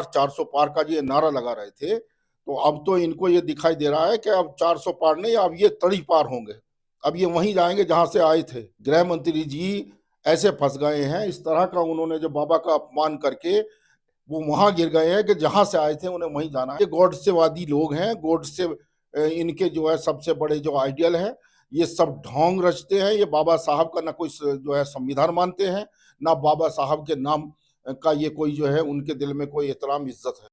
400 पार का ये नारा लगा रहे थे, तो अब तो इनको ये दिखाई दे रहा है कि अब 400 पार नहीं, अब ये तड़ी पार होंगे। अब ये वहीं जाएंगे जहां से आए थे। गृह मंत्री जी ऐसे फंस गए हैं, इस तरह का उन्होंने जो बाबा का अपमान करके वो वहां गिर गए हैं कि जहां से आए थे उन्हें वहीं जाना है। ये गॉडसेवादी लोग हैं, गॉडसे इनके जो है सबसे बड़े जो आइडियल है, ये सब ढोंग रचते हैं। ये बाबा साहब का ना कोई जो है संविधान मानते हैं, ना बाबा साहब के नाम का ये कोई जो है उनके दिल में कोई एहतराम इज्जत है।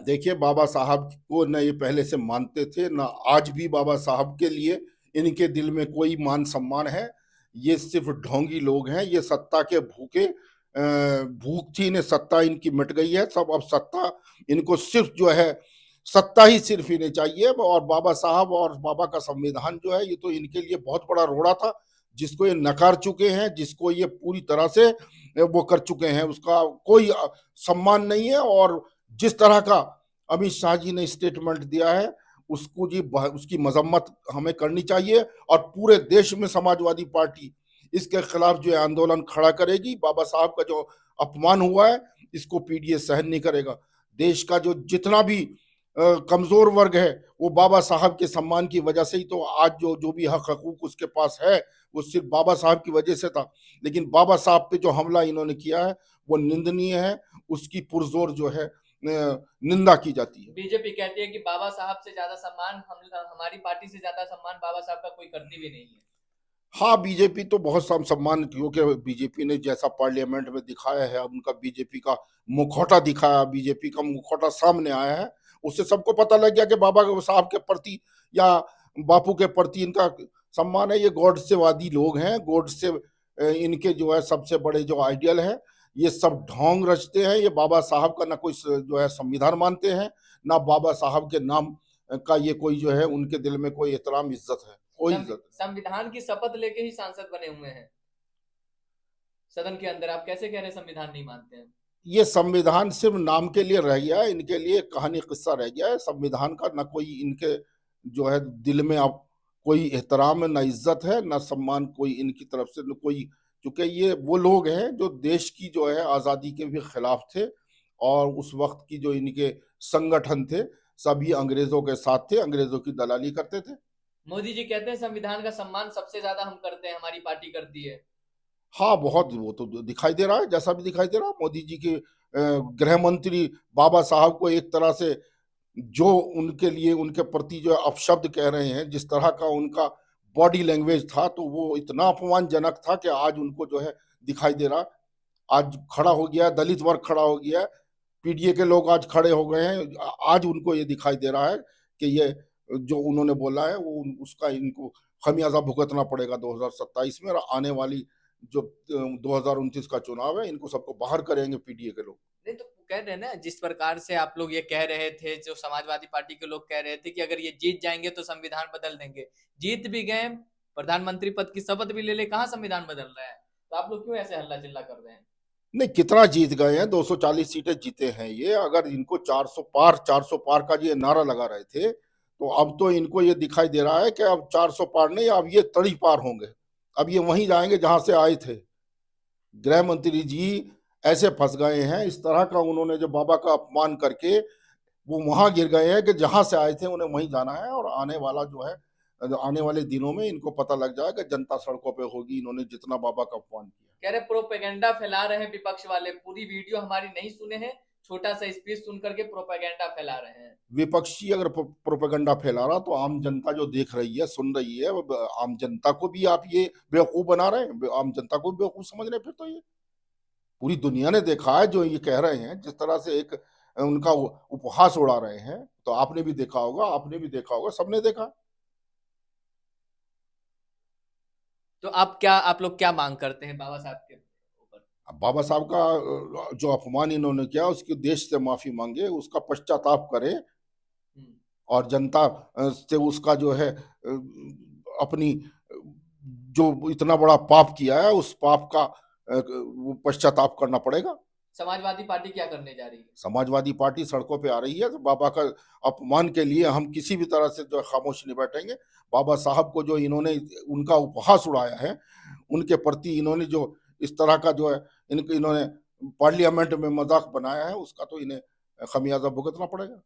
देखिए, बाबा साहब को न ये पहले से मानते थे, ना आज भी बाबा साहब के लिए इनके दिल में कोई मान सम्मान है। ये सिर्फ ढोंगी लोग हैं, ये सत्ता के भूखे, भूख थी इन्हें, सत्ता इनकी मिट गई है सब। अब सत्ता इनको सिर्फ जो है, सत्ता ही सिर्फ इन्हें चाहिए। और बाबा साहब और बाबा का संविधान जो है, ये तो इनके लिए बहुत बड़ा रोड़ा था, जिसको ये नकार चुके हैं, जिसको ये पूरी तरह से वो कर चुके हैं, उसका कोई सम्मान नहीं है। और जिस तरह का अमित शाह जी ने स्टेटमेंट दिया है, उसको जी उसकी मजम्मत हमें करनी चाहिए। और पूरे देश में समाजवादी पार्टी इसके खिलाफ जो है आंदोलन खड़ा करेगी। बाबा साहब का जो अपमान हुआ है, इसको पीडीए सहन नहीं करेगा। देश का जो जितना भी कमजोर वर्ग है, वो बाबा साहब के सम्मान की वजह से ही तो आज जो जो भी हक हकूक उसके पास है, वो सिर्फ बाबा साहब की वजह से था। लेकिन बाबा साहब पे जो हमला इन्होंने किया है, वो निंदनीय है, उसकी पुरजोर जो है निंदा की जाती है। बीजेपी कहती है कि बाबा साहब से ज्यादा सम्मान हमारी पार्टी से ज्यादा सम्मान बाबा साहब का कोई करती भी नहीं है। हाँ, बीजेपी तो बहुत सम्मान, क्योंकि बीजेपी ने जैसा पार्लियामेंट में दिखाया है, उनका बीजेपी का मुखौटा दिखाया, बीजेपी का मुखौटा सामने आया है, उससे सबको पता लग गया कि बाबा साहब के प्रति या बापू के प्रति इनका सम्मान है। ये गॉडसेवादी लोग हैं, गॉडसे इनके जो है सबसे बड़े जो आइडियल है, ये सब ढोंग रचते हैं। ये बाबा साहब का ना कोई जो है संविधान मानते हैं, ना बाबा साहब के नाम का ये कोई जो है उनके दिल में कोई एहतराम इज्जत है, कोई इज्जत। संविधान की शपथ लेके ही सांसद बने हुए हैं सदन के अंदर, आप कैसे कह रहे हैं संविधान नहीं मानते हैं? ये संविधान सिर्फ नाम के लिए रह गया है, इनके लिए कहानी किस्सा रह गया है। संविधान का ना कोई इनके जो है दिल में अब कोई एहतराम है, ना इज्जत है, ना सम्मान कोई इनकी तरफ से, न कोई। क्योंकि ये वो लोग हैं जो देश की जो है आजादी के भी खिलाफ थे, और उस वक्त की जो इनके संगठन थे, सभी अंग्रेजों के साथ थे, अंग्रेजों की दलाली करते थे। मोदी जी कहते हैं संविधान का सम्मान सबसे ज्यादा हम करते हैं, हमारी पार्टी करती है। हाँ, बहुत, वो तो दिखाई दे रहा है, जैसा भी दिखाई दे रहा है। मोदी जी के गृह मंत्री बाबा साहब को एक तरह से जो उनके लिए उनके प्रति जो अपशब्द कह रहे हैं, जिस तरह का उनका बॉडी लैंग्वेज था, तो वो इतना अपमानजनक था कि आज उनको जो है दिखाई दे रहा। आज खड़ा हो गया, दलित वर्ग खड़ा हो गया, पीडीए के लोग आज खड़े हो गए हैं। आज उनको ये दिखाई दे रहा है कि ये जो उन्होंने बोला है, वो उसका इनको खमियाजा भुगतना पड़ेगा 2027 में। और आने वाली जो 2029 का चुनाव है, इनको सबको बाहर करेंगे पीडीए के लोग। नहीं तो कह रहे हैं ना, जिस प्रकार से आप लोग ये कह रहे थे, जो समाजवादी पार्टी के लोग कह रहे थे कि अगर ये जीत जाएंगे तो संविधान बदल देंगे, जीत भी गए, प्रधानमंत्री पद की शपथ भी ले ले, कहाँ संविधान बदल रहा है? तो आप लोग क्यों ऐसे हल्ला चिल्ला कर रहे हैं? नहीं, कितना जीत गए हैं, 240 सीटें जीते हैं ये। अगर इनको 400 पार का ये नारा लगा रहे थे, तो अब तो इनको ये दिखाई दे रहा है कि अब 400 पार नहीं, अब ये तड़ी पार होंगे। अब ये वहीं जाएंगे जहां से आए थे। गृह मंत्री जी ऐसे फंस गए हैं, इस तरह का उन्होंने जो बाबा का अपमान करके वो वहां गिर गए हैं कि जहां से आए थे उन्हें वहीं जाना है। और आने वाला जो है, आने वाले दिनों में इनको पता लग जाएगा, जनता सड़कों पे होगी, इन्होंने जितना बाबा का अपमान किया। कह रहे प्रोपेगेंडा फैला रहे हैं विपक्ष वाले, पूरी वीडियो हमारी नहीं सुने हैं, छोटा सा स्पीच सुन करके प्रोपेगेंडा फैला रहे हैं। विपक्षी अगर प्रोपेगेंडा फैला रहा, तो आम जनता जो देख रही है, सुन रही है, आम जनता को भी आप ये बेवकूफ बना रहे हैं, आम जनता को भी बेवकूफ समझ रहे हैं। फिर तो ये पूरी दुनिया ने देखा है जो ये कह रहे हैं, जिस तरह से एक उनका उपहास उड़ा रहे हैं। तो आपने भी देखा होगा, आपने भी देखा होगा, सबने देखा। तो आप लोग क्या मांग करते हैं बाबा साहब के ऊपर? बाबा साहब का जो अपमान इन्होंने किया, उसकी देश से माफी मांगे, उसका पश्चाताप करें, और जनता से उसका जो है अपनी जो इतना बड़ा पाप किया है, उस पाप का वो पश्चाताप करना पड़ेगा। समाजवादी पार्टी क्या करने जा रही है? समाजवादी पार्टी सड़कों पे आ रही है, तो बाबा का अपमान के लिए हम किसी भी तरह से जो है खामोश नहीं बैठेंगे। बाबा साहब को जो इन्होंने उनका उपहास उड़ाया है, उनके प्रति इन्होंने जो इस तरह का जो है इन्होंने पार्लियामेंट में मजाक बनाया है, उसका तो इन्हें खमियाजा भुगतना पड़ेगा।